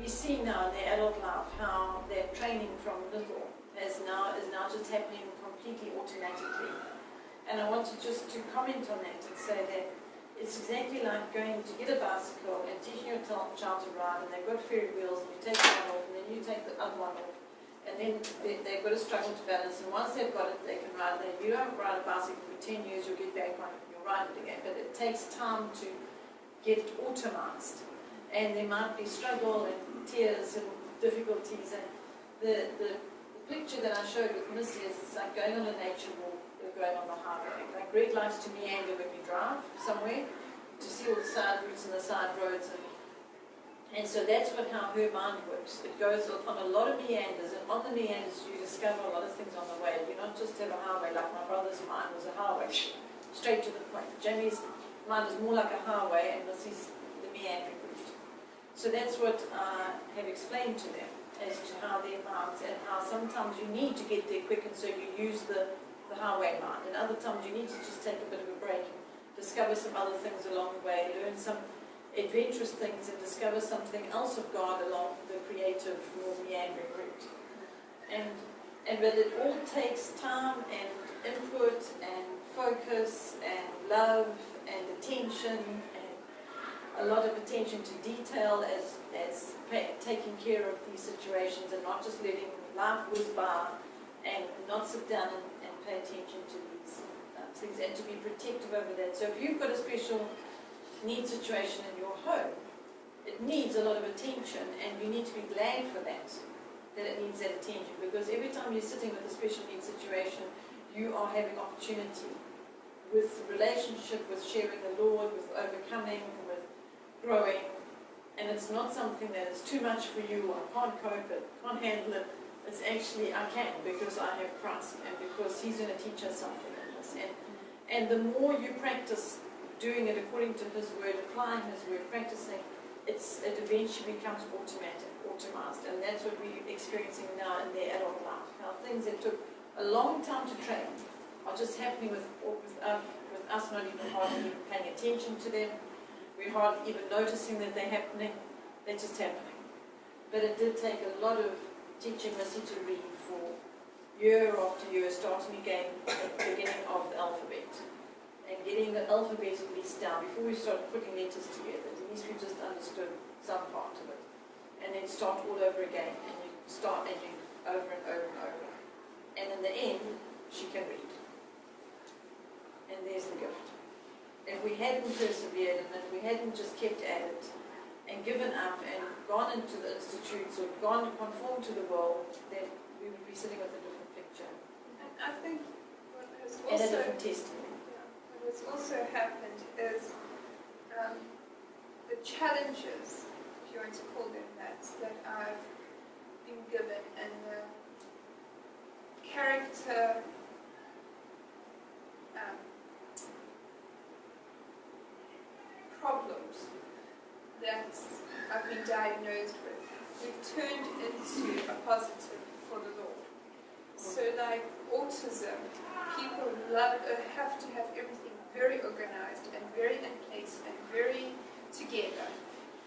we see now in their adult life how their training from little is now just happening completely automatically. And I wanted just to comment on that and say that it's exactly like going to get a bicycle and teaching your child to ride, and they've got ferry wheels, and you take one off, and then you take the other one off, and then they've got to struggle to balance, and once they've got it, they can ride it. You don't ride a bicycle for 10 years, you'll get back on it, you'll ride it again, but it takes time to get it automized, and there might be struggle and tears and difficulties, and the picture that I showed with Missy is it's like going on a nature walk, going on the highway. Like Greg likes to meander when we drive somewhere to see all the side routes and the side roads, and so that's how her mind works. It goes on a lot of meanders, and on the meanders you discover a lot of things on the way. You not just have a highway like my brother's mind was a highway, straight to the point. Jamie's mind is more like a highway, and Missy's the meandering route. So that's what I have explained to them as to how their minds, and how sometimes you need to get there quick, and so you use the highway mind, and other times you need to just take a bit of a break and discover some other things along the way, learn some adventurous things, and discover something else of God along the creative, more meandering route. But it all takes time and input and focus and love and attention, and a lot of attention to detail as taking care of these situations, and not just letting life whiz by, and not sit down and pay attention to these things, and to be protective over that. So if you've got a special needs situation in your home, it needs a lot of attention, and you need to be glad for that it needs that attention, because every time you're sitting with a special needs situation, you are having opportunity with relationship, with sharing the Lord, with overcoming, with growing, and it's not something that is too much for you, or I can't cope it, can't handle it. It's actually, I can, because I have Christ, and because He's going to teach us something in this. And the more you practice doing it according to His Word, applying His Word, practicing, it eventually becomes automized. And that's what we're experiencing now in their adult life. How things that took a long time to train are just happening with us not even hardly even paying attention to them. We're hardly even noticing that they're happening. They're just happening. But it did take a lot of teaching Missy to read for year after year, starting again at the beginning of the alphabet, and getting the alphabet at least down before we started putting letters together. At least we just understood some part of it, and then start all over again, and you start and you over and over and over, and in the end she can read, and there's the gift. If we hadn't persevered, and if we hadn't just kept at it and given up and gone into the institutes or gone to conform to the world, then we would be sitting with a different picture. And I think what has also, and a different testimony. Yeah, what has also happened is the challenges, if you want to call them that I've been given, and the character problems that I've been diagnosed with, we've turned into a positive for the Lord. So like autism, people have to have everything very organized and very in place and very together,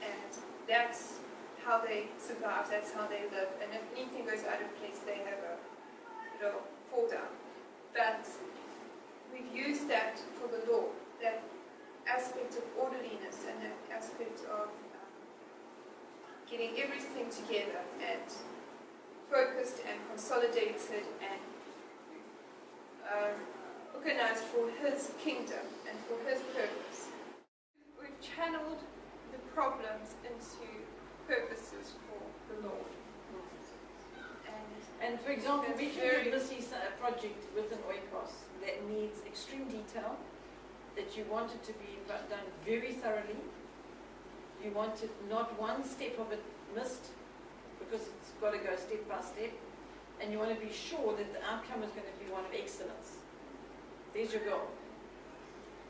and that's how they survive, that's how they live, and if anything goes out of place, it'll fall down. But we've used that for the Lord, that aspect of orderliness and that aspect of getting everything together and focused and consolidated and organized for His kingdom and for His purpose. We've channeled the problems into purposes for the Lord. And for example, we can do this project within Oikos that needs extreme detail, that you want it to be done very thoroughly. You want it, not one step of it missed, because it's got to go step by step. And you want to be sure that the outcome is going to be one of excellence. There's your goal.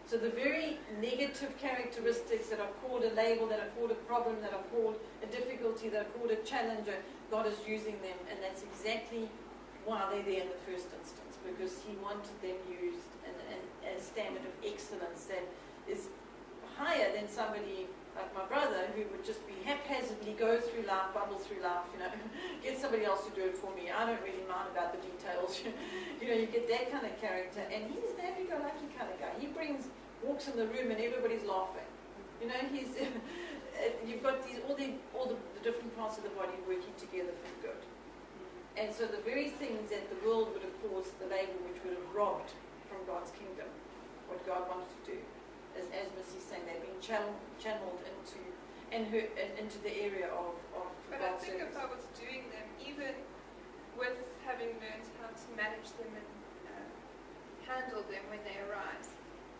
So the very negative characteristics that are called a label, that are called a problem, that are called a difficulty, that are called a challenge, God is using them, and that's exactly why they're there in the first instance, because He wanted them used in a standard of excellence that is higher than somebody, like my brother, who would just be haphazardly go through life, bubble through life, get somebody else to do it for me. I don't really mind about the details. You get that kind of character, and he's the happy-go-lucky kind of guy. He walks in the room and everybody's laughing. He's you've got all the different parts of the body working together for good. And so the very things that the world would have caused the label, which would have robbed from God's kingdom, what God wanted to do, as Missy's saying, they've been channeled into the area of But I think if I was doing them, even with having learned how to manage them and handle them when they arise,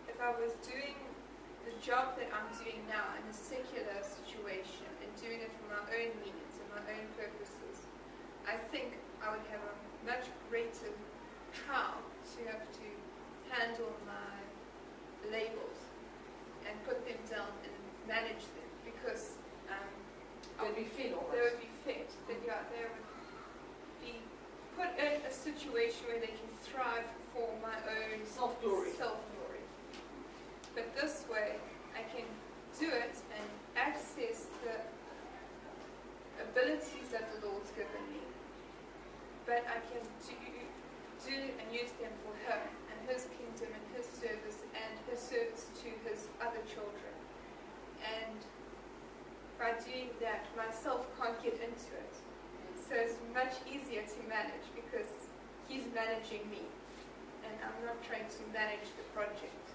if I was doing the job that I'm doing now in a secular situation and doing it for my own means and my own purposes, I think I would have a much greater trial to have to handle my labels and put them down and manage them, because they'd be fed almost. they would be fed. They would be put in a situation where they can thrive for my own Self-glory. But this way, I can do it and access the abilities that the Lord's given me. But I can do and use them for Him and His kingdom and His service and His service to His other children. And by doing that, myself can't get into it. So it's much easier to manage because He's managing me. And I'm not trying to manage the project.